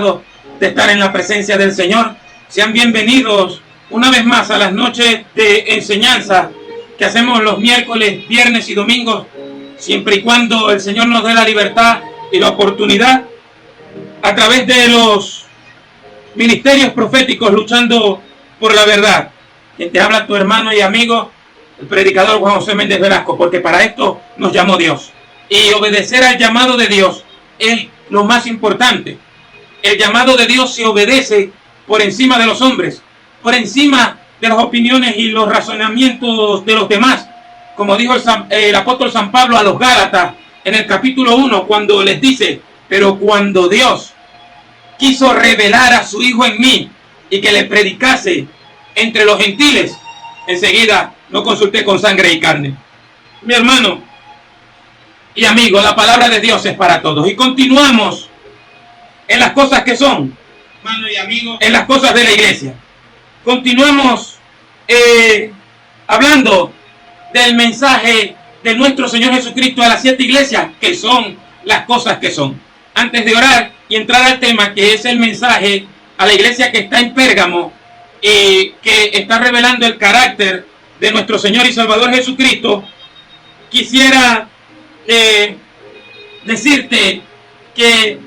de estar en la presencia del Señor. Sean bienvenidos una vez más a las noches de enseñanza que hacemos los miércoles, viernes y domingos, siempre y cuando el Señor nos dé la libertad y la oportunidad, a través de los ministerios proféticos luchando por la verdad. Quien te habla, tu hermano y amigo, el predicador Juan José Méndez Velasco, porque para esto nos llamó Dios. Y obedecer al llamado de Dios es lo más importante. El llamado de Dios se obedece por encima de los hombres, por encima de las opiniones y los razonamientos de los demás. Como dijo el apóstol San Pablo a los Gálatas en el capítulo 1, cuando les dice: pero cuando Dios quiso revelar a su Hijo en mí y que le predicase entre los gentiles, enseguida no consulté con sangre y carne. Mi hermano y amigo, la palabra de Dios es para todos. Y continuamos en las cosas que son, hermano y amigo, en las cosas de la iglesia. Continuamos hablando del mensaje de nuestro Señor Jesucristo a las 7 iglesias, que son las cosas que son. Antes de orar y entrar al tema, que es el mensaje a la iglesia que está en Pérgamo y que está revelando el carácter de nuestro Señor y Salvador Jesucristo, quisiera decirte que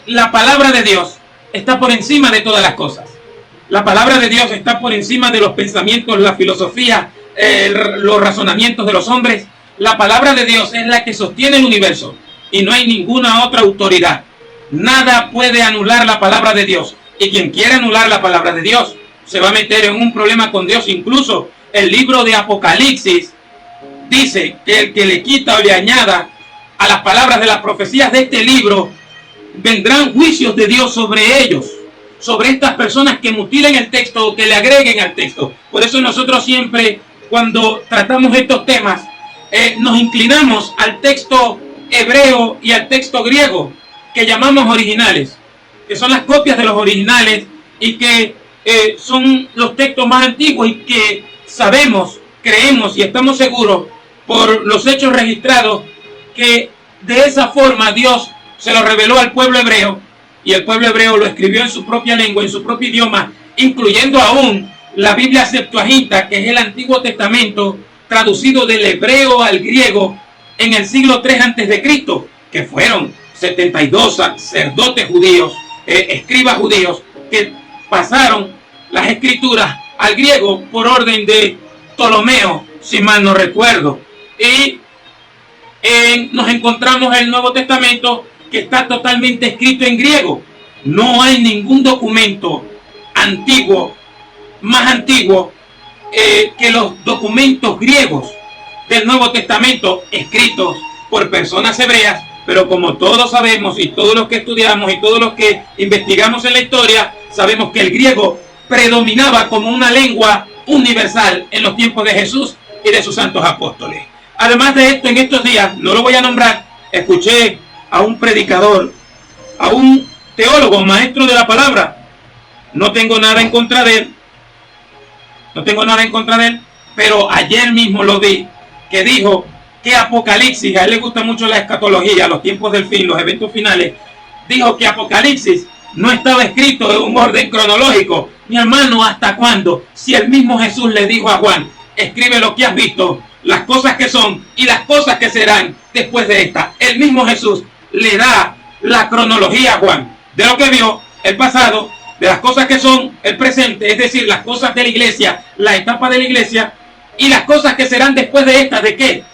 la palabra de Dios está por encima de todas las cosas. La palabra de Dios está por encima de los pensamientos, la filosofía, los razonamientos de los hombres. La palabra de Dios es la que sostiene el universo y no hay ninguna otra autoridad. Nada puede anular la palabra de Dios. Y quien quiera anular la palabra de Dios se va a meter en un problema con Dios. Incluso el libro de Apocalipsis dice que el que le quita o le añada a las palabras de las profecías de este libro, vendrán juicios de Dios sobre ellos, sobre estas personas que mutilen el texto o que le agreguen al texto. Por eso nosotros siempre, cuando tratamos estos temas, nos inclinamos al texto hebreo y al texto griego, que llamamos originales, que son las copias de los originales y que son los textos más antiguos y que sabemos, creemos y estamos seguros por los hechos registrados que de esa forma Dios se lo reveló al pueblo hebreo, y el pueblo hebreo lo escribió en su propia lengua, en su propio idioma, incluyendo aún la Biblia Septuaginta, que es el Antiguo Testamento traducido del hebreo al griego en el siglo III a.C., que fueron 72 sacerdotes judíos, escribas judíos, que pasaron las escrituras al griego por orden de Ptolomeo, si mal no recuerdo. Y nos encontramos el Nuevo Testamento, que está totalmente escrito en griego. No hay ningún documento antiguo, más antiguo que los documentos griegos del Nuevo Testamento, escritos por personas hebreas. Pero como todos sabemos, y todos los que estudiamos y todos los que investigamos en la historia, sabemos que el griego predominaba como una lengua universal en los tiempos de Jesús y de sus santos apóstoles. Además de esto, en estos días, no lo voy a nombrar, escuché a un predicador, a un teólogo, maestro de la palabra. No tengo nada en contra de él, pero ayer mismo lo vi, que dijo que Apocalipsis, a él le gusta mucho la escatología, los tiempos del fin, los eventos finales, dijo que Apocalipsis no estaba escrito en un orden cronológico. Mi hermano, ¿hasta cuándo? Si el mismo Jesús le dijo a Juan: escribe lo que has visto, las cosas que son y las cosas que serán después de esta. El mismo Jesús le da la cronología a Juan de lo que vio, el pasado, de las cosas que son, el presente, es decir, las cosas de la iglesia, la etapa de la iglesia, y las cosas que serán después de esta. ¿De qué?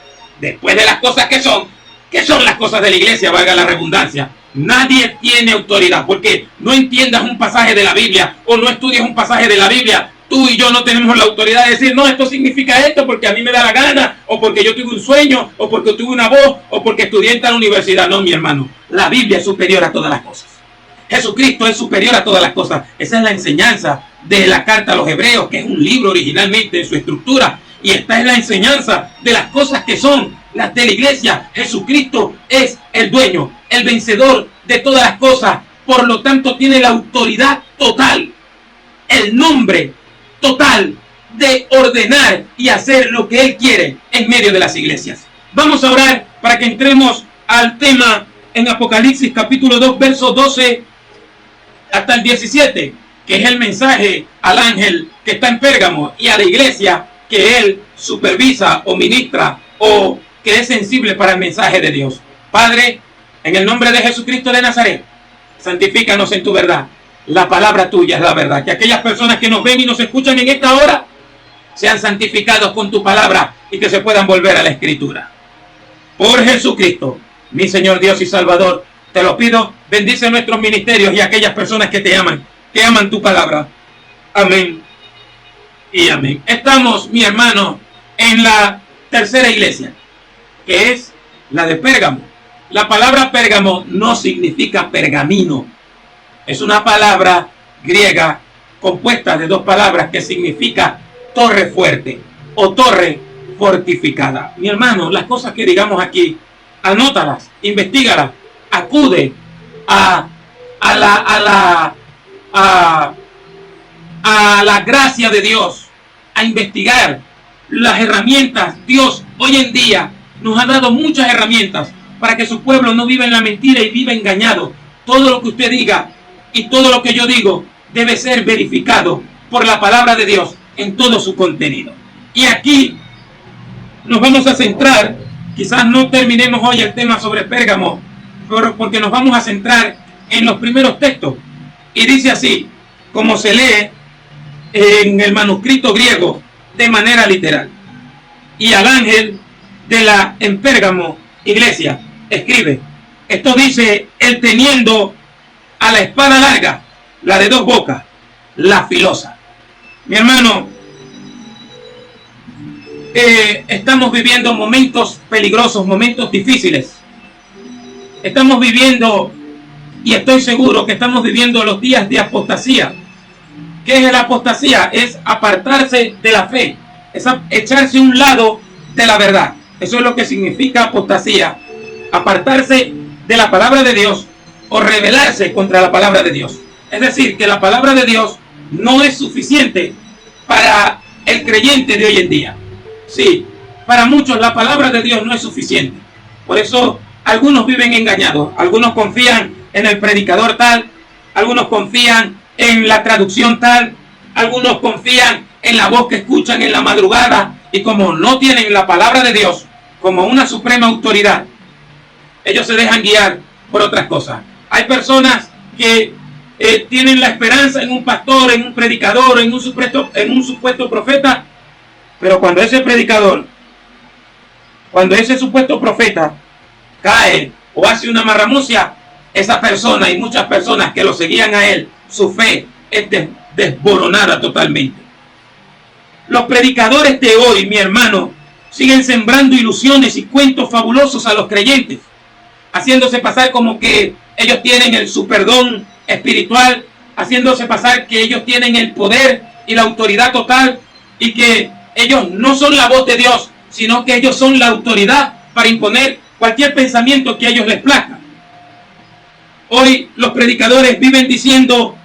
Después de las cosas que son las cosas de la iglesia, valga la redundancia. Nadie tiene autoridad, porque no entiendas un pasaje de la Biblia o no estudies un pasaje de la Biblia. Tú y yo no tenemos la autoridad de decir: no, esto significa esto porque a mí me da la gana, o porque yo tuve un sueño, o porque tuve una voz, o porque estudié en tal universidad. No, mi hermano, la Biblia es superior a todas las cosas. Jesucristo es superior a todas las cosas. Esa es la enseñanza de la carta a los Hebreos, que es un libro originalmente en su estructura, y esta es la enseñanza de las cosas que son las de la iglesia. Jesucristo es el dueño, el vencedor de todas las cosas, por lo tanto tiene la autoridad total, el nombre total de ordenar y hacer lo que Él quiere en medio de las iglesias. Vamos a orar para que entremos al tema en Apocalipsis capítulo 2, verso 12 hasta el 17, que es el mensaje al ángel que está en Pérgamo y a la iglesia que él supervisa o ministra o que es sensible para el mensaje de Dios. Padre, en el nombre de Jesucristo de Nazaret, santifícanos en tu verdad. La palabra tuya es la verdad. Que aquellas personas que nos ven y nos escuchan en esta hora sean santificados con tu palabra y que se puedan volver a la Escritura. Por Jesucristo, mi Señor Dios y Salvador, te lo pido, bendice nuestros ministerios y aquellas personas que te aman, que aman tu palabra. Amén y amén. Estamos, mi hermano, en la tercera iglesia, que es la de Pérgamo. La palabra Pérgamo no significa pergamino. Es una palabra griega compuesta de dos palabras que significa torre fuerte o torre fortificada. Mi hermano, las cosas que digamos aquí, anótalas, investígalas, acude a la gracia de Dios, a investigar las herramientas. Dios hoy en día nos ha dado muchas herramientas para que su pueblo no viva en la mentira y viva engañado. Todo lo que usted diga y todo lo que yo digo debe ser verificado por la palabra de Dios en todo su contenido. Y aquí nos vamos a centrar, quizás no terminemos hoy el tema sobre Pérgamo, pero porque nos vamos a centrar en los primeros textos. Y dice así, como se lee en el manuscrito griego de manera literal. Y al ángel de la en Pérgamo iglesia escribe, esto dice el teniendo a la espada larga, la de dos bocas, la filosa. Mi hermano, estamos viviendo momentos peligrosos, momentos difíciles. Estamos viviendo, y estoy seguro que estamos viviendo los días de apostasía. ¿Qué es la apostasía? Es apartarse de la fe, es echarse a un lado de la verdad. Eso es lo que significa apostasía, apartarse de la palabra de Dios o rebelarse contra la palabra de Dios. Es decir, que la palabra de Dios no es suficiente para el creyente de hoy en día. Sí, para muchos la palabra de Dios no es suficiente. Por eso algunos viven engañados, algunos confían en el predicador tal, algunos confían en la traducción tal, algunos confían en la voz que escuchan en la madrugada, y como no tienen la palabra de Dios como una suprema autoridad, ellos se dejan guiar por otras cosas. Hay personas que tienen la esperanza en un pastor, en un predicador, en un supuesto profeta, pero cuando ese predicador, cuando ese supuesto profeta cae o hace una marramucia, esa persona y muchas personas que lo seguían a él, su fe es desboronada totalmente. Los predicadores de hoy, mi hermano, siguen sembrando ilusiones y cuentos fabulosos a los creyentes, haciéndose pasar como que ellos tienen el superdón espiritual, haciéndose pasar que ellos tienen el poder y la autoridad total, y que ellos no son la voz de Dios, sino que ellos son la autoridad para imponer cualquier pensamiento que a ellos les plazca. Hoy los predicadores viven diciendo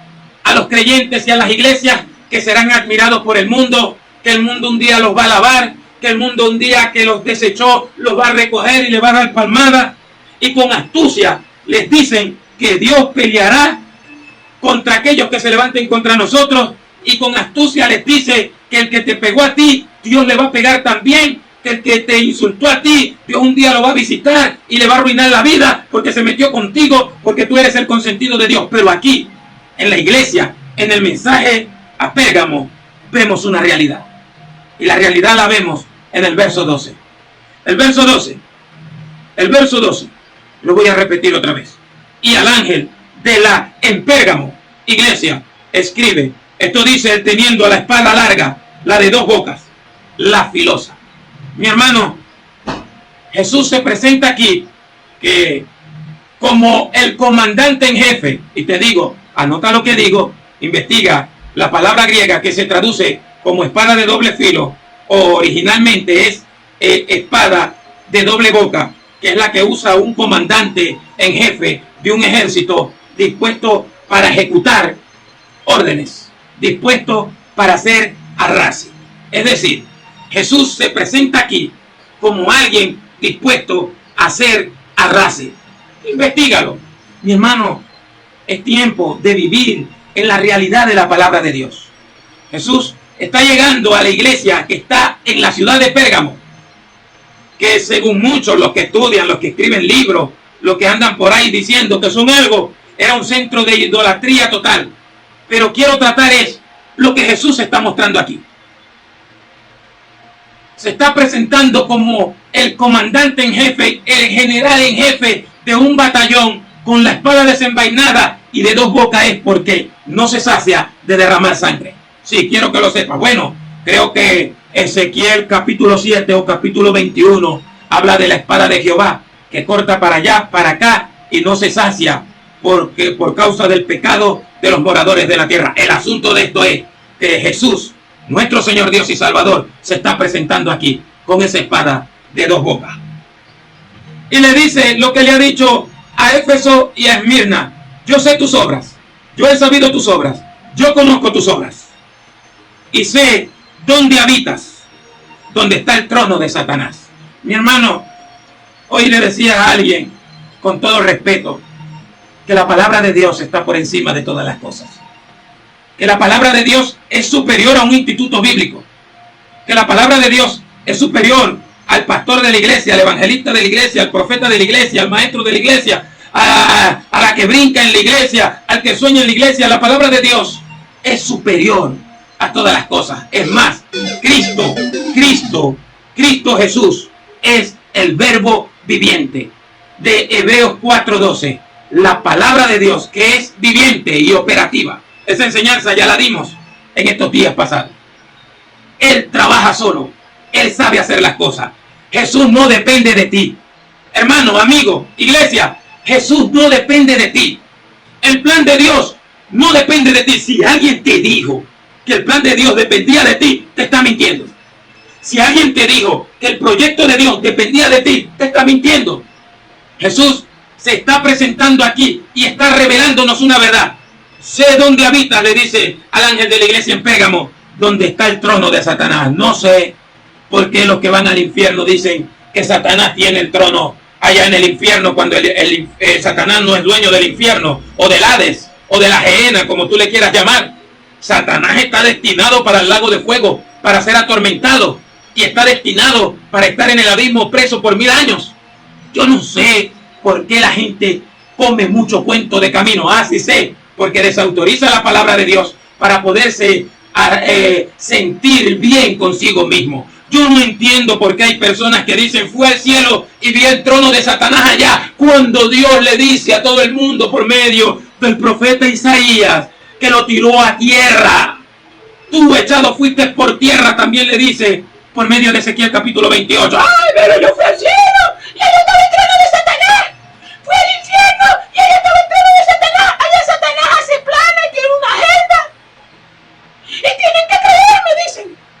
a los creyentes y a las iglesias que serán admirados por el mundo, que el mundo un día los va a alabar, que el mundo un día que los desechó los va a recoger y les va a dar palmada, y con astucia les dicen que Dios peleará contra aquellos que se levanten contra nosotros, y con astucia les dice que el que te pegó a ti, Dios le va a pegar también, que el que te insultó a ti, Dios un día lo va a visitar y le va a arruinar la vida porque se metió contigo, porque tú eres el consentido de Dios. Pero aquí, en la iglesia, en el mensaje a Pérgamo, vemos una realidad. Y la realidad la vemos en el verso 12. El verso 12, lo voy a repetir otra vez. Y al ángel de la en Pérgamo iglesia escribe, esto dice el teniendo a la espada larga, la de dos bocas, la filosa. Mi hermano, Jesús se presenta aquí que como el comandante en jefe, y te digo, anota lo que digo, investiga la palabra griega que se traduce como espada de doble filo, o originalmente es espada de doble boca, que es la que usa un comandante en jefe de un ejército dispuesto para ejecutar órdenes, dispuesto para hacer arrase. Es decir, Jesús se presenta aquí como alguien dispuesto a hacer arrase. Investígalo. Mi hermano, es tiempo de vivir en la realidad de la palabra de Dios. Jesús está llegando a la iglesia que está en la ciudad de Pérgamo, que según muchos, los que estudian, los que escriben libros, los que andan por ahí diciendo que son algo, era un centro de idolatría total. Pero quiero tratar es lo que Jesús está mostrando aquí. Se está presentando como el comandante en jefe, el general en jefe de un batallón con la espada desenvainada y de dos bocas, es porque no se sacia de derramar sangre. Sí, quiero que lo sepa. Bueno, creo que Ezequiel capítulo 7 o capítulo 21 habla de la espada de Jehová que corta para allá, para acá y no se sacia porque por causa del pecado de los moradores de la tierra. El asunto de esto es que Jesús, nuestro Señor Dios y Salvador, se está presentando aquí con esa espada de dos bocas. Y le dice lo que le ha dicho a Éfeso y a Esmirna: yo sé tus obras, yo he sabido tus obras, yo conozco tus obras y sé dónde habitas, donde está el trono de Satanás. Mi hermano, hoy le decía a alguien, con todo respeto, que la palabra de Dios está por encima de todas las cosas. Que la palabra de Dios es superior a un instituto bíblico. Que la palabra de Dios es superior al pastor de la iglesia, al evangelista de la iglesia, al profeta de la iglesia, al maestro de la iglesia, a la que brinca en la iglesia, al que sueña en la iglesia. La palabra de Dios es superior a todas las cosas. Es más, Cristo Jesús es el verbo viviente de Hebreos 4:12. La palabra de Dios, que es viviente y operativa. Esa enseñanza ya la dimos en estos días pasados. Él trabaja solo. Él sabe hacer las cosas. Jesús no depende de ti. Hermano, amigo, iglesia, Jesús no depende de ti. El plan de Dios no depende de ti. Si alguien te dijo que el plan de Dios dependía de ti, te está mintiendo. Si alguien te dijo que el proyecto de Dios dependía de ti, te está mintiendo. Jesús se está presentando aquí y está revelándonos una verdad. Sé dónde habitas, le dice al ángel de la iglesia en Pérgamo, donde está el trono de Satanás. No sé por qué los que van al infierno dicen que Satanás tiene el trono allá en el infierno, cuando Satanás no es dueño del infierno, o del Hades, o de la Gehenna, como tú le quieras llamar. Satanás está destinado para el lago de fuego, para ser atormentado, y está destinado para estar en el abismo preso por 1000 años. Yo no sé por qué la gente come mucho cuento de camino. Sí sé, porque desautoriza la palabra de Dios para poderse sentir bien consigo mismo. Yo no entiendo por qué hay personas que dicen: fui al cielo y vi el trono de Satanás allá, cuando Dios le dice a todo el mundo por medio del profeta Isaías que lo tiró a tierra. Tú echado fuiste por tierra, también le dice por medio de Ezequiel capítulo 28. ¡Ay, pero yo fui al cielo y allá estaba el trono de Satanás! Fui al infierno y allá estaba el trono de Satanás. Allá Satanás hace plana y tiene una agenda. Y tienen que creerme,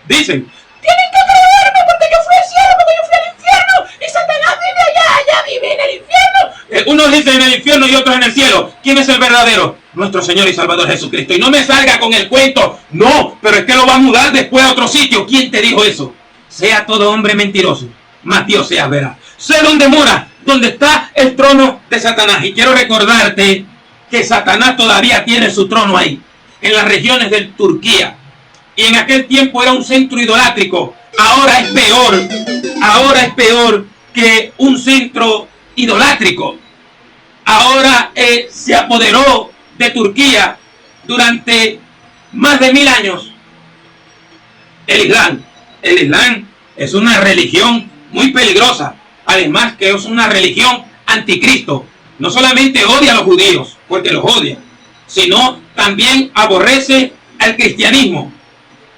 dicen. Tienen que creerme porque yo fui al cielo, porque yo fui al infierno. Y Satanás vive allá vive en el infierno. Unos dicen en el infierno y otros en el cielo. ¿Quién es el verdadero? Nuestro Señor y Salvador Jesucristo. Y no me salga con el cuento. No, pero es que lo va a mudar después a otro sitio. ¿Quién te dijo eso? Sea todo hombre mentiroso, mas Dios sea veraz. Sé dónde mora, donde está el trono de Satanás. Y quiero recordarte que Satanás todavía tiene su trono ahí, en las regiones de Turquía. Y en aquel tiempo era un centro idolátrico. Ahora es peor que un centro idolátrico. Ahora se apoderó de Turquía durante más de 1000 años el Islam. El Islam es una religión muy peligrosa, además que es una religión anticristo. No solamente odia a los judíos, porque los odia, sino también aborrece al cristianismo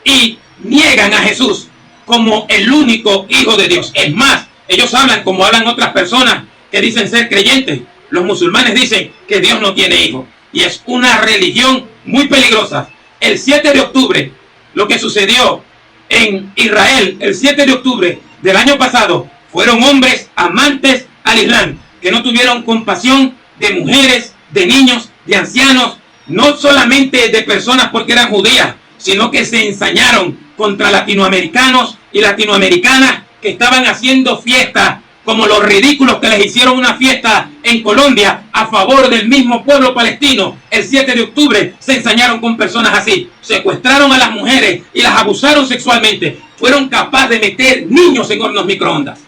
y niegan a Jesús como el único Hijo de Dios. Es más, ellos hablan como hablan otras personas que dicen ser creyentes. Los musulmanes dicen que Dios no tiene hijo, y es una religión muy peligrosa. El 7 de octubre, lo que sucedió en Israel, el 7 de octubre del año pasado, fueron hombres amantes al Islam, que no tuvieron compasión de mujeres, de niños, de ancianos, no solamente de personas porque eran judías, sino que se ensañaron contra latinoamericanos y latinoamericanas que estaban haciendo fiesta como los ridículos que les hicieron una fiesta en Colombia a favor del mismo pueblo palestino el 7 de octubre, se ensañaron con personas así, secuestraron a las mujeres y las abusaron sexualmente, fueron capaces de meter niños en hornos microondas.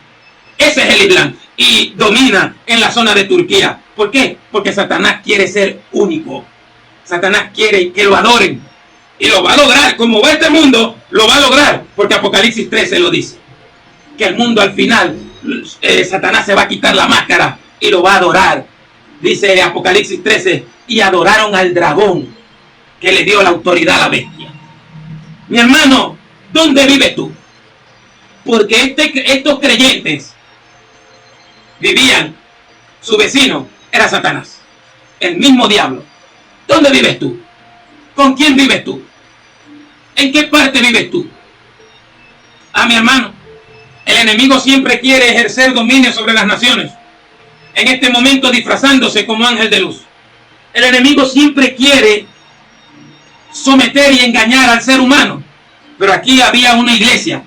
Ese es el Islam y domina en la zona de Turquía. ¿Por qué? Porque Satanás quiere ser único. Satanás quiere que lo adoren y lo va a lograr. Como va este mundo, lo va a lograr, porque Apocalipsis 13 lo dice, que el mundo al final, Satanás se va a quitar la máscara y lo va a adorar. Dice Apocalipsis 13, y adoraron al dragón que le dio la autoridad a la bestia. Mi hermano, ¿dónde vives tú? Porque estos creyentes vivían, su vecino era Satanás, el mismo diablo. ¿Dónde vives tú? ¿Con quién vives tú? ¿En qué parte vives tú? Mi hermano, el enemigo siempre quiere ejercer dominio sobre las naciones, en este momento disfrazándose como ángel de luz. El enemigo siempre quiere someter y engañar al ser humano. Pero aquí había una iglesia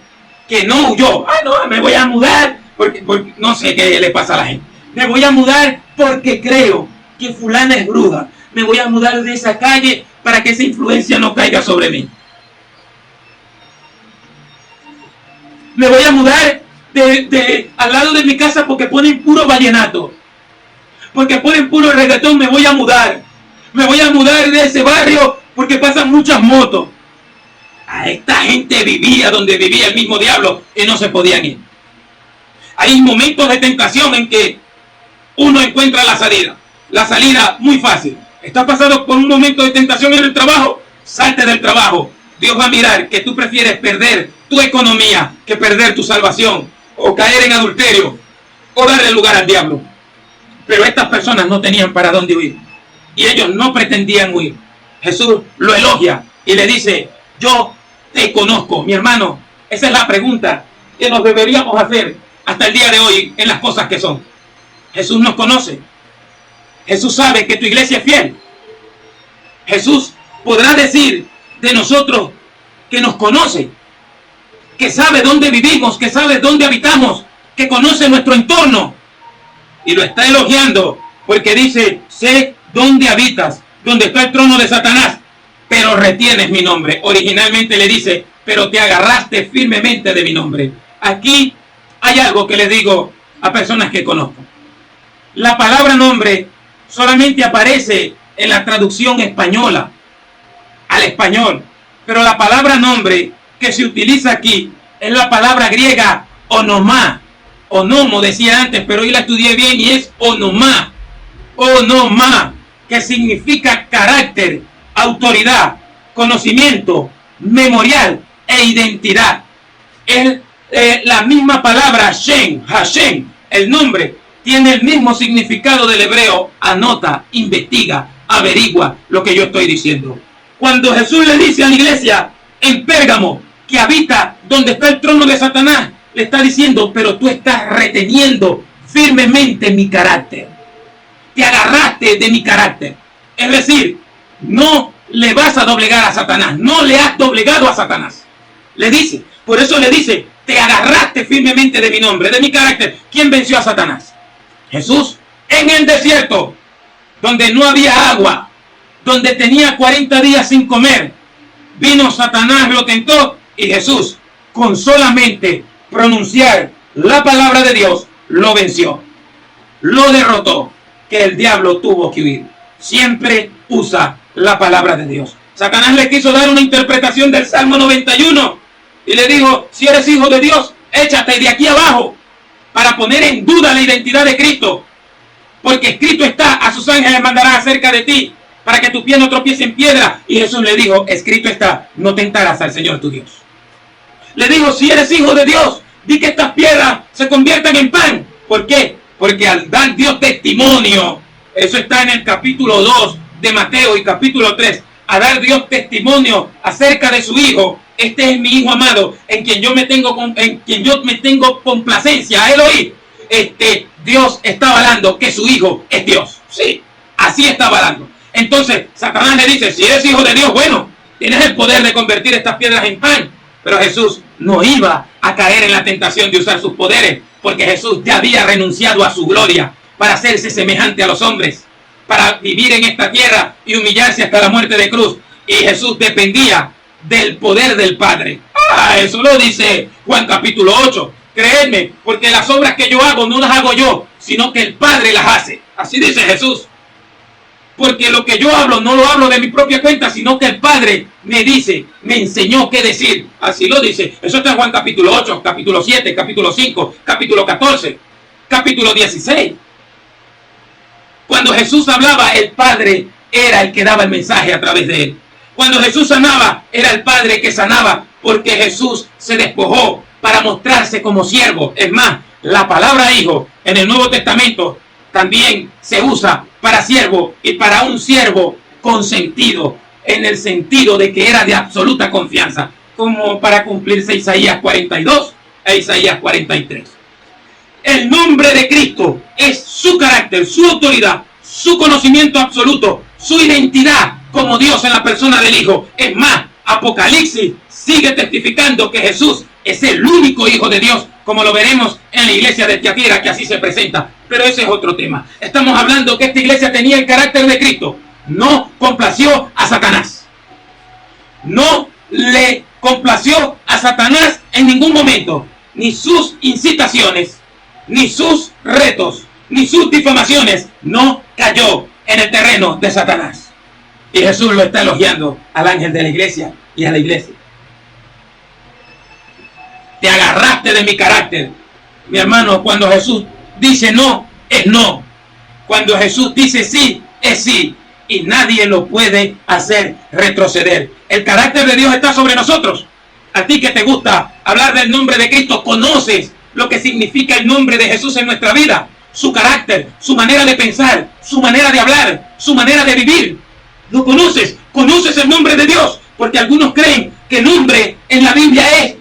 que no huyó. No, me voy a mudar porque no sé qué le pasa a la gente. Me voy a mudar porque creo que fulana es bruja. Me voy a mudar de esa calle para que esa influencia no caiga sobre mí. Me voy a mudar al lado de mi casa porque ponen puro vallenato. Porque ponen puro reggaetón, me voy a mudar. Me voy a mudar de ese barrio porque pasan muchas motos. A esta gente vivía donde vivía el mismo diablo y no se podían ir. Hay momentos de tentación en que uno encuentra la salida. La salida muy fácil. Estás pasando por un momento de tentación en el trabajo, salte del trabajo. Dios va a mirar que tú prefieres perder tu economía que perder tu salvación, o caer en adulterio, o darle lugar al diablo. Pero estas personas no tenían para dónde huir, y ellos no pretendían huir. Jesús lo elogia y le dice, yo te conozco. Mi hermano, esa es la pregunta que nos deberíamos hacer hasta el día de hoy en las cosas que son. Jesús nos conoce. Jesús sabe que tu iglesia es fiel. Jesús podrá decir de nosotros que nos conoce, que sabe dónde vivimos, que sabe dónde habitamos, que conoce nuestro entorno. Y lo está elogiando porque dice, sé dónde habitas, donde está el trono de Satanás, pero retienes mi nombre. Originalmente le dice, pero te agarraste firmemente de mi nombre. Aquí hay algo que le digo a personas que conozco. La palabra nombre solamente aparece en la traducción española al español, pero la palabra nombre que se utiliza aquí es la palabra griega onomá. Onomo decía antes, pero hoy la estudié bien y es onomá. Onomá, que significa carácter, autoridad, conocimiento, memorial e identidad. Es la misma palabra Shem, Hashem, el nombre, tiene el mismo significado del hebreo. Anota, investiga, averigua lo que yo estoy diciendo. Cuando Jesús le dice a la iglesia en Pérgamo que habita donde está el trono de Satanás, le está diciendo, pero tú estás reteniendo firmemente mi carácter. Te agarraste de mi carácter. Es decir, no le vas a doblegar a Satanás. No le has doblegado a Satanás. Le dice, por eso le dice, te agarraste firmemente de mi nombre, de mi carácter. ¿Quién venció a Satanás? Jesús. En el desierto, donde no había agua, donde tenía 40 días sin comer, vino Satanás, lo tentó, y Jesús, con solamente pronunciar la palabra de Dios, lo venció, lo derrotó, que el diablo tuvo que huir. Siempre usa la palabra de Dios. Satanás le quiso dar una interpretación del Salmo 91 y le dijo, si eres hijo de Dios, échate de aquí abajo, para poner en duda la identidad de Cristo, porque escrito está, a sus ángeles mandará acerca de ti, para que tu pie no tropiece en piedra. Y Jesús le dijo, escrito está, no tentarás al Señor tu Dios. Le dijo, si eres hijo de Dios, di que estas piedras se conviertan en pan. ¿Por qué? Porque al dar Dios testimonio, eso está en el capítulo 2 de Mateo y capítulo 3, a dar Dios testimonio acerca de su Hijo. Este es mi Hijo amado, en quien yo me tengo complacencia. A él oí. Dios está avalando que su Hijo es Dios. Sí, así está avalando. Entonces Satanás le dice, si eres hijo de Dios, bueno, tienes el poder de convertir estas piedras en pan. Pero Jesús no iba a caer en la tentación de usar sus poderes, porque Jesús ya había renunciado a su gloria para hacerse semejante a los hombres, para vivir en esta tierra y humillarse hasta la muerte de cruz. Y Jesús dependía del poder del Padre. Eso lo dice Juan capítulo 8. Creedme, porque las obras que yo hago no las hago yo, sino que el Padre las hace. Así dice Jesús. Porque lo que yo hablo no lo hablo de mi propia cuenta, sino que el Padre me dice, me enseñó qué decir. Así lo dice. Eso está en Juan capítulo 8, capítulo 7, capítulo 5, capítulo 14, capítulo 16. Cuando Jesús hablaba, el Padre era el que daba el mensaje a través de él. Cuando Jesús sanaba, era el Padre que sanaba, porque Jesús se despojó para mostrarse como siervo. Es más, la palabra hijo en el Nuevo Testamento también se usa para siervo, y para un siervo consentido, en el sentido de que era de absoluta confianza, como para cumplirse Isaías 42 e Isaías 43. El nombre de Cristo es su carácter, su autoridad, su conocimiento absoluto, su identidad como Dios en la persona del Hijo. Es más, Apocalipsis sigue testificando que Jesús es el único Hijo de Dios, como lo veremos en la iglesia de Tiatira, que así se presenta. Pero ese es otro tema. Estamos hablando que esta iglesia tenía el carácter de Cristo. No complació a Satanás. No le complació a Satanás en ningún momento. Ni sus incitaciones, ni sus retos, ni sus difamaciones. No cayó en el terreno de Satanás. Y Jesús lo está elogiando al ángel de la iglesia y a la iglesia. Te agarraste de mi carácter. Mi hermano, cuando Jesús dice no, es no. Cuando Jesús dice sí, es sí. Y nadie lo puede hacer retroceder. El carácter de Dios está sobre nosotros. A ti que te gusta hablar del nombre de Cristo, conoces lo que significa el nombre de Jesús en nuestra vida. Su carácter, su manera de pensar, su manera de hablar, su manera de vivir. ¿Lo conoces? ¿Conoces el nombre de Dios? Porque algunos creen que el nombre en la Biblia es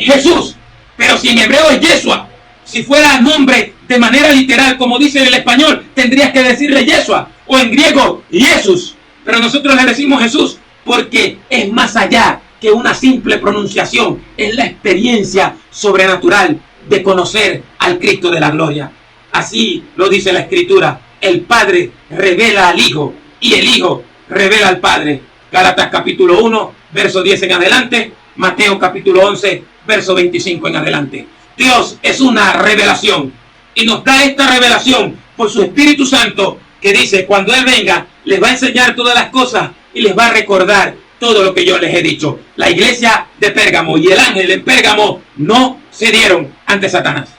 Jesús. Pero si en hebreo es Yeshua, si fuera nombre de manera literal, como dice en el español, tendrías que decirle Yeshua, o en griego Jesús. Pero nosotros le decimos Jesús porque es más allá que una simple pronunciación. Es la experiencia sobrenatural de conocer al Cristo de la gloria. Así lo dice la Escritura. El Padre revela al Hijo y el Hijo revela al Padre. Gálatas capítulo 1, verso 10 en adelante. Mateo capítulo 11, verso 25 en adelante. Dios es una revelación y nos da esta revelación por su Espíritu Santo, que dice, cuando Él venga, les va a enseñar todas las cosas y les va a recordar todo lo que yo les he dicho. La iglesia de Pérgamo y el ángel en Pérgamo no cedieron ante Satanás.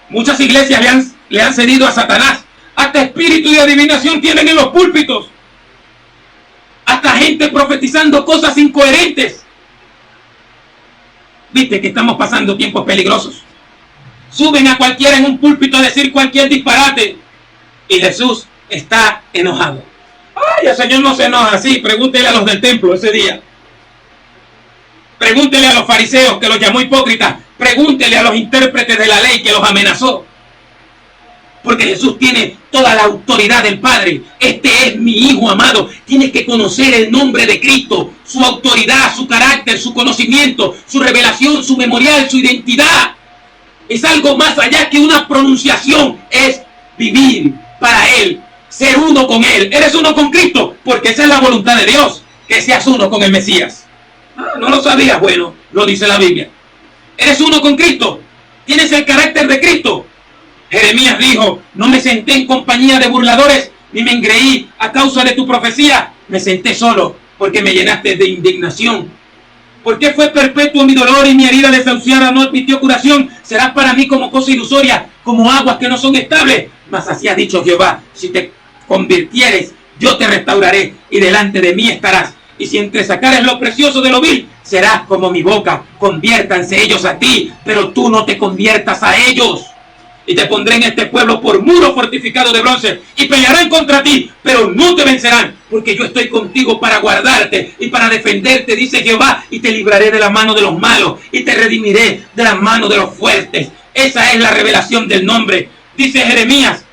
Muchas iglesias le han cedido a Satanás. Hasta espíritu de adivinación tienen en los púlpitos. Hasta gente profetizando cosas incoherentes. Viste que estamos pasando tiempos peligrosos. Suben a cualquiera en un púlpito a decir cualquier disparate. Y Jesús está enojado. Ay, el Señor no se enoja así. Pregúntele a los del templo ese día. Pregúntele a los fariseos, que los llamó hipócritas. Pregúntele a los intérpretes de la ley, que los amenazó. Porque Jesús tiene toda la autoridad del Padre. Este es mi Hijo amado. Tienes que conocer el nombre de Cristo, su autoridad, su carácter, su conocimiento, su revelación, su memorial, su identidad. Es algo más allá que una pronunciación. Es vivir para Él, ser uno con Él. Eres uno con Cristo, porque esa es la voluntad de Dios, que seas uno con el Mesías. ¿No lo sabías? Bueno, lo dice la Biblia. Eres uno con Cristo. Tienes el carácter de Cristo. Jeremías dijo, no me senté en compañía de burladores, ni me engreí a causa de tu profecía. Me senté solo, porque me llenaste de indignación. ¿Por qué fue perpetuo mi dolor y mi herida desahuciada no admitió curación? Serás para mí como cosa ilusoria, como aguas que no son estables. Mas así ha dicho Jehová, si te convirtieres, yo te restauraré, y delante de mí estarás. Y si entresacares lo precioso de lo vil, serás como mi boca. Conviértanse ellos a ti, pero tú no te conviertas a ellos. Y te pondré en este pueblo por muro fortificado de bronce, y pelearán contra ti, pero no te vencerán, porque yo estoy contigo para guardarte y para defenderte, dice Jehová, y te libraré de la mano de los malos, y te redimiré de la mano de los fuertes. Esa es la revelación del nombre. Dice Jeremías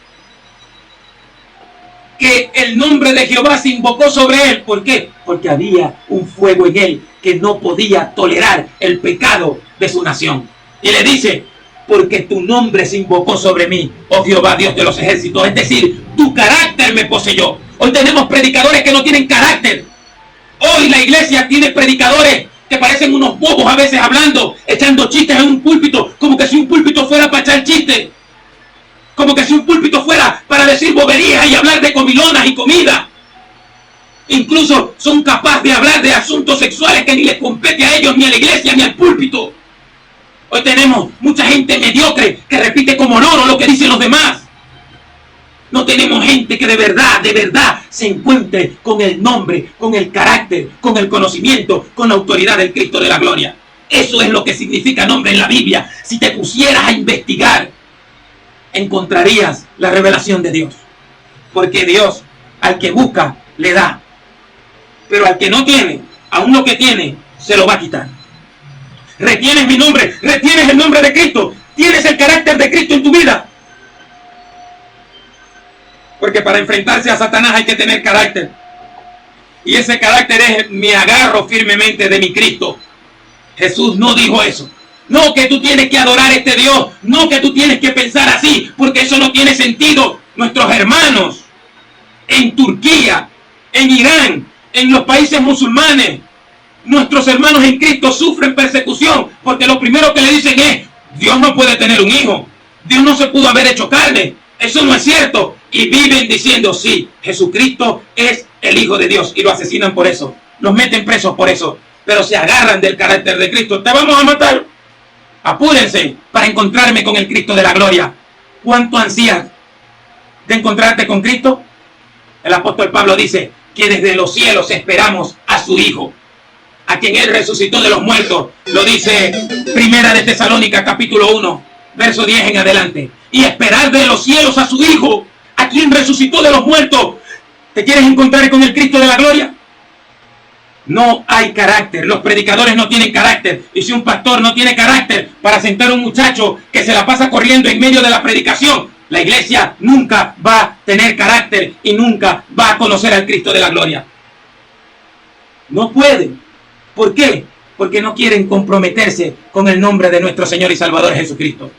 que el nombre de Jehová se invocó sobre él. ¿Por qué? Porque había un fuego en él que no podía tolerar el pecado de su nación. Y le dice, porque tu nombre se invocó sobre mí, oh Jehová, Dios de los ejércitos. Es decir, tu carácter me poseyó. Hoy tenemos predicadores que no tienen carácter. Hoy la iglesia tiene predicadores que parecen unos bobos a veces hablando, echando chistes en un púlpito, como que si un púlpito fuera para echar chistes. Como que si un púlpito fuera para decir boberías y hablar de comilonas y comida. Incluso son capaces de hablar de asuntos sexuales que ni les compete a ellos, ni a la iglesia, ni al púlpito. Hoy tenemos mucha gente mediocre que repite como loro lo que dicen los demás. No tenemos gente que de verdad se encuentre con el nombre, con el carácter, con el conocimiento, con la autoridad del Cristo de la gloria. Eso es lo que significa nombre en la Biblia. Si te pusieras a investigar, encontrarías la revelación de Dios. Porque Dios, al que busca, le da. Pero al que no tiene, aún lo que tiene, se lo va a quitar. Retienes mi nombre, retienes el nombre de Cristo, tienes el carácter de Cristo en tu vida. Porque para enfrentarse a Satanás hay que tener carácter. Y ese carácter es: me agarro firmemente de mi Cristo. Jesús no dijo eso. No que tú tienes que adorar a este Dios, no que tú tienes que pensar así, porque eso no tiene sentido. Nuestros hermanos en Turquía, en Irán, en los países musulmanes, nuestros hermanos en Cristo sufren persecución porque lo primero que le dicen es: Dios no puede tener un hijo, Dios no se pudo haber hecho carne, eso no es cierto. Y viven diciendo: sí, Jesucristo es el Hijo de Dios, y lo asesinan por eso, los meten presos por eso, pero se agarran del carácter de Cristo. Te vamos a matar, apúrense para encontrarme con el Cristo de la gloria. ¿Cuánto ansías de encontrarte con Cristo? El apóstol Pablo dice que desde los cielos esperamos a su Hijo, a quien Él resucitó de los muertos. Lo dice Primera de Tesalónica, capítulo 1, verso 10 en adelante. Y esperar de los cielos a su Hijo, a quien resucitó de los muertos. ¿Te quieres encontrar con el Cristo de la gloria? No hay carácter. Los predicadores no tienen carácter. Y si un pastor no tiene carácter para sentar a un muchacho que se la pasa corriendo en medio de la predicación, la iglesia nunca va a tener carácter y nunca va a conocer al Cristo de la gloria. No pueden. ¿Por qué? Porque no quieren comprometerse con el nombre de nuestro Señor y Salvador Jesucristo.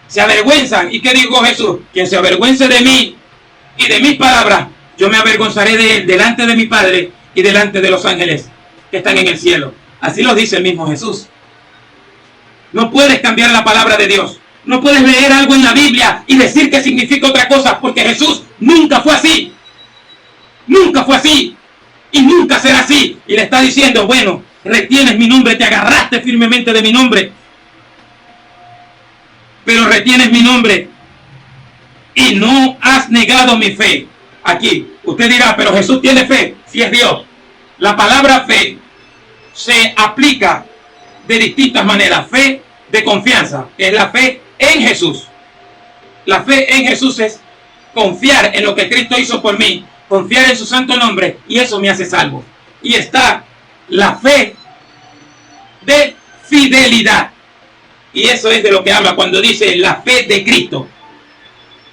Se avergüenzan. ¿Y qué dijo Jesús? Quien se avergüence de mí y de mis palabras, yo me avergonzaré de él delante de mi Padre y delante de los ángeles que están en el cielo. Así lo dice el mismo Jesús. No puedes cambiar la palabra de Dios. No puedes leer algo en la Biblia y decir que significa otra cosa, porque Jesús nunca fue así. Nunca fue así. Y nunca será así. Y le está diciendo: bueno, retienes mi nombre, te agarraste firmemente de mi nombre, pero retienes mi nombre y no has negado mi fe. Aquí, usted dirá: pero Jesús tiene fe, si es Dios. La palabra fe se aplica de distintas maneras. Fe de confianza, que es la fe en Jesús. La fe en Jesús es confiar en lo que Cristo hizo por mí, confiar en su santo nombre, y eso me hace salvo. Y está la fe de fidelidad, y eso es de lo que habla cuando dice la fe de Cristo.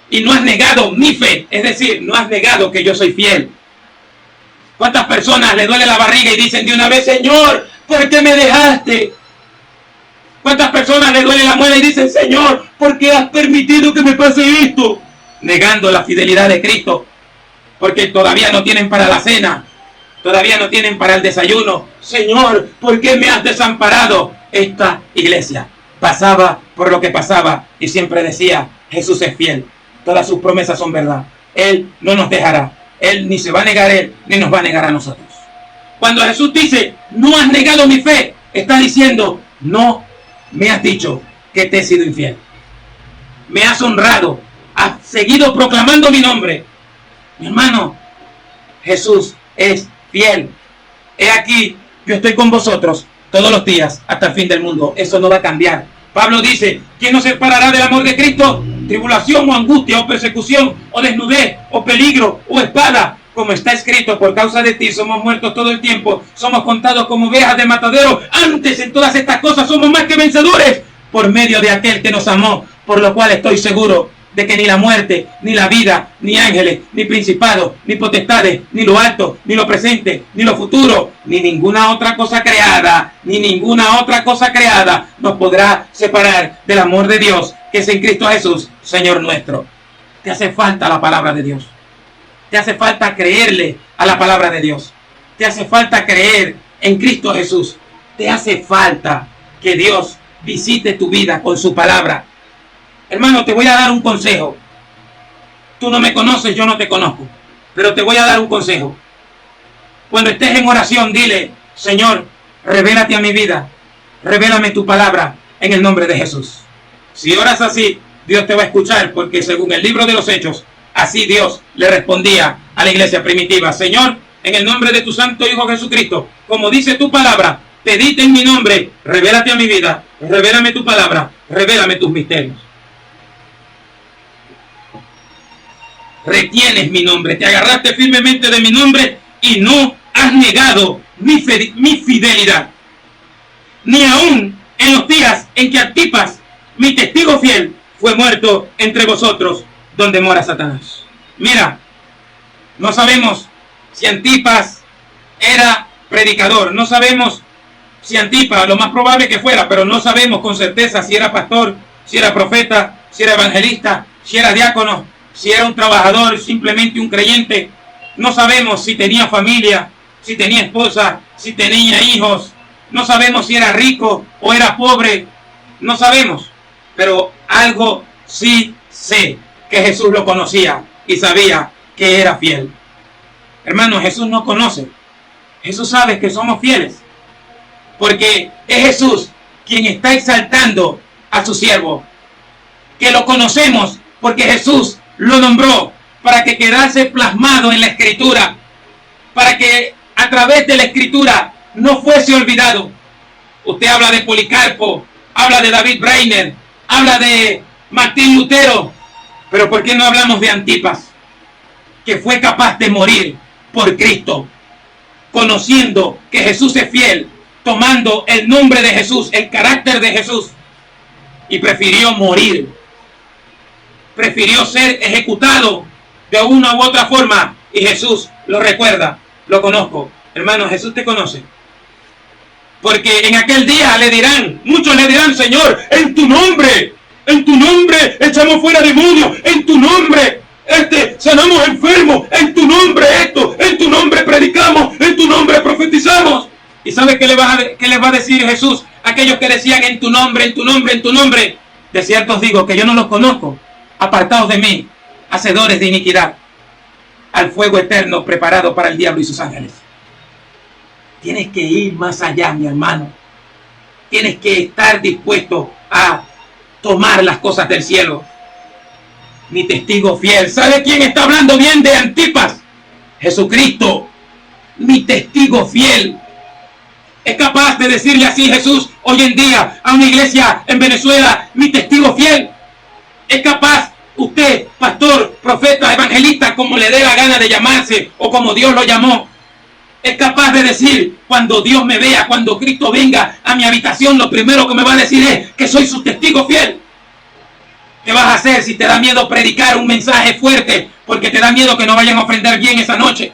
Y no has negado mi fe, es decir, no has negado que yo soy fiel. ¿Cuántas personas le duele la barriga y dicen de una vez: Señor, ¿por qué me dejaste? ¿Cuántas personas le duele la muela y dicen: Señor, ¿por qué has permitido que me pase esto? Negando la fidelidad de Cristo, porque todavía no tienen para la cena, todavía no tienen para el desayuno. Señor, ¿por qué me has desamparado? Esta iglesia pasaba por lo que pasaba y siempre decía: Jesús es fiel, todas sus promesas son verdad, Él no nos dejará, Él ni se va a negar Él, ni nos va a negar a nosotros. Cuando Jesús dice: no has negado mi fe, está diciendo: no me has dicho que te he sido infiel. Me has honrado, has seguido proclamando mi nombre. Mi hermano, Jesús es fiel. He aquí, yo estoy con vosotros todos los días hasta el fin del mundo. Eso no va a cambiar. Pablo dice: ¿quién nos separará del amor de Cristo? Tribulación o angustia o persecución o desnudez o peligro o espada. Como está escrito: por causa de ti somos muertos todo el tiempo, somos contados como ovejas de matadero. Antes en todas estas cosas somos más que vencedores por medio de aquel que nos amó, por lo cual estoy seguro de que ni la muerte, ni la vida, ni ángeles, ni principados, ni potestades, ni lo alto, ni lo presente, ni lo futuro, ni ninguna otra cosa creada, nos podrá separar del amor de Dios que es en Cristo Jesús, Señor nuestro. Te hace falta la palabra de Dios. Te hace falta creerle a la palabra de Dios. Te hace falta creer en Cristo Jesús. Te hace falta que Dios visite tu vida con su palabra. Hermano, te voy a dar un consejo. Tú no me conoces, yo no te conozco. Pero te voy a dar un consejo. Cuando estés en oración, dile: Señor, revélate a mi vida. Revélame tu palabra en el nombre de Jesús. Si oras así, Dios te va a escuchar, porque según el libro de los Hechos, así Dios le respondía a la iglesia primitiva: Señor, en el nombre de tu santo Hijo Jesucristo, como dice tu palabra, pedite en mi nombre, revélate a mi vida, revélame tu palabra, revélame tus misterios. Retienes mi nombre, te agarraste firmemente de mi nombre y no has negado mi fidelidad. Ni aún en los días en que Antipas, mi testigo fiel, fue muerto entre vosotros, donde mora Satanás. Mira, no sabemos si Antipas era predicador, no sabemos si Antipas, lo más probable que fuera, pero no sabemos con certeza si era pastor, si era profeta, si era evangelista, si era diácono, si era un trabajador, simplemente un creyente. No sabemos si tenía familia, si tenía esposa, si tenía hijos. No sabemos si era rico o era pobre. No sabemos. Pero algo sí sé, que Jesús lo conocía y sabía que era fiel. Hermano, Jesús nos conoce. Jesús sabe que somos fieles. Porque es Jesús quien está exaltando a su siervo. Que lo conocemos porque Jesús lo nombró para que quedase plasmado en la Escritura, para que a través de la Escritura no fuese olvidado. Usted habla de Policarpo, habla de David Brainerd, habla de Martín Lutero, pero ¿por qué no hablamos de Antipas, que fue capaz de morir por Cristo, conociendo que Jesús es fiel, tomando el nombre de Jesús, el carácter de Jesús, y prefirió morir? Prefirió ser ejecutado de una u otra forma, y Jesús lo recuerda. Lo conozco. Hermano, Jesús te conoce. Porque en aquel día le dirán, muchos le dirán: Señor, en tu nombre echamos fuera demonios, en tu nombre sanamos enfermos, en tu nombre esto, en tu nombre predicamos, en tu nombre profetizamos. ¿Y sabe qué les va a decir Jesús a aquellos que decían: en tu nombre, en tu nombre, en tu nombre? De cierto os digo que yo no los conozco. Apartados de mí, hacedores de iniquidad, al fuego eterno preparado para el diablo y sus ángeles. Tienes que ir más allá, mi hermano. Tienes que estar dispuesto a tomar las cosas del cielo. Mi testigo fiel. ¿Sabe quién está hablando bien de Antipas? Jesucristo. Mi testigo fiel. Es capaz de decirle así Jesús hoy en día a una iglesia en Venezuela: mi testigo fiel. Es capaz usted, pastor, profeta, evangelista, como le dé la gana de llamarse o como Dios lo llamó, es capaz de decir: cuando Dios me vea, cuando Cristo venga a mi habitación, lo primero que me va a decir es que soy su testigo fiel. ¿Qué vas a hacer si te da miedo predicar un mensaje fuerte porque te da miedo que no vayan a ofrendar bien esa noche?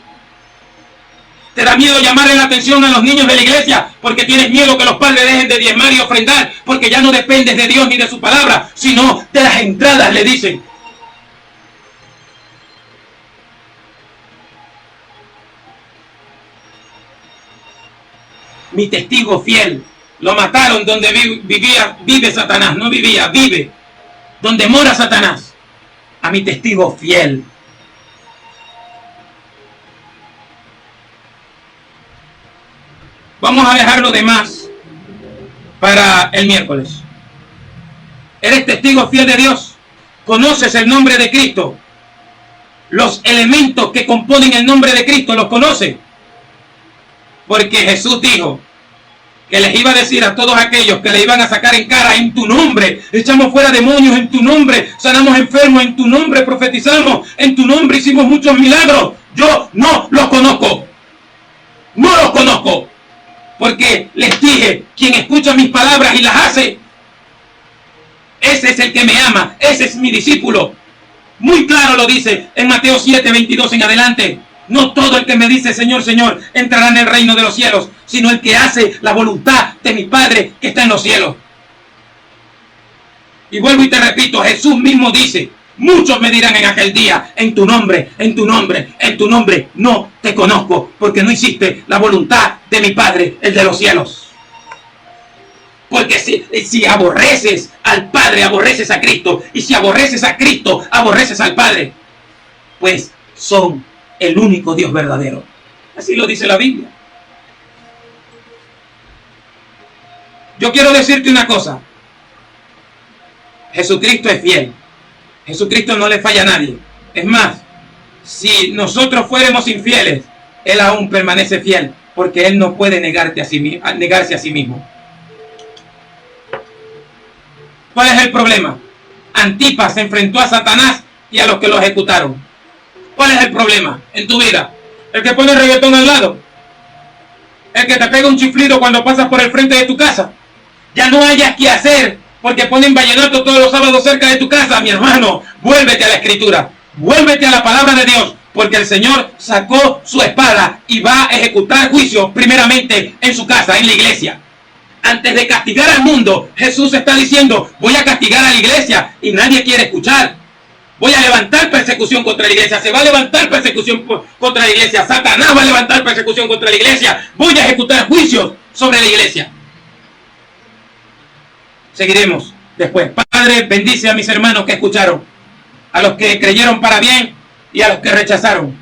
¿Te da miedo llamarle la atención a los niños de la iglesia porque tienes miedo que los padres dejen de diezmar y ofrendar porque ya no dependes de Dios ni de su palabra, sino de las entradas, le dicen? Mi testigo fiel. Lo mataron donde vive Satanás. No vivía, vive. Donde mora Satanás. A mi testigo fiel. Vamos a dejar lo demás para el miércoles. ¿Eres testigo fiel de Dios? ¿Conoces el nombre de Cristo? Los elementos que componen el nombre de Cristo, ¿los conoces? Porque Jesús dijo que les iba a decir a todos aquellos que le iban a sacar en cara: en tu nombre echamos fuera demonios, en tu nombre sanamos enfermos, en tu nombre profetizamos, en tu nombre hicimos muchos milagros. Yo no los conozco. No los conozco. Porque les dije: quien escucha mis palabras y las hace, ese es el que me ama, ese es mi discípulo. Muy claro lo dice en Mateo 7, 22 en adelante. No todo el que me dice Señor, Señor entrará en el reino de los cielos, sino el que hace la voluntad de mi Padre que está en los cielos. Y vuelvo y te repito, Jesús mismo dice, muchos me dirán en aquel día, en tu nombre, en tu nombre, en tu nombre, no te conozco, porque no hiciste la voluntad de mi Padre, el de los cielos. Porque si aborreces al Padre, aborreces a Cristo. Y si aborreces a Cristo, aborreces al Padre. Pues son el único Dios verdadero. Así lo dice la Biblia. Yo quiero decirte una cosa. Jesucristo es fiel. Jesucristo no le falla a nadie. Es más, si nosotros fuéramos infieles, Él aún permanece fiel, porque Él no puede negarse a sí mismo. ¿Cuál es el problema? Antipas se enfrentó a Satanás y a los que lo ejecutaron. ¿Cuál es el problema en tu vida? El que pone el reggaetón al lado. El que te pega un chiflido cuando pasas por el frente de tu casa. Ya no hayas que hacer porque ponen vallenato todos los sábados cerca de tu casa. Mi hermano, vuélvete a la Escritura. Vuélvete a la palabra de Dios. Porque el Señor sacó su espada y va a ejecutar juicio primeramente en su casa, en la iglesia. Antes de castigar al mundo, Jesús está diciendo, voy a castigar a la iglesia, y nadie quiere escuchar. Voy a levantar persecución contra la iglesia. Se va a levantar persecución contra la iglesia. Satanás va a levantar persecución contra la iglesia. Voy a ejecutar juicios sobre la iglesia. Seguiremos después. Padre, bendice a mis hermanos que escucharon, a los que creyeron para bien y a los que rechazaron.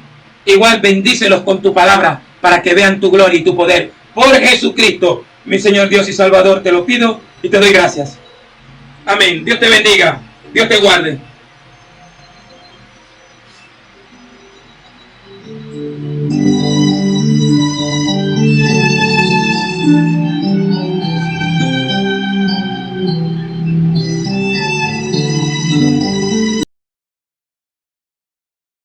Igual bendícelos con tu palabra para que vean tu gloria y tu poder. Por Jesucristo, mi Señor Dios y Salvador, te lo pido y te doy gracias. Amén. Dios te bendiga. Dios te guarde.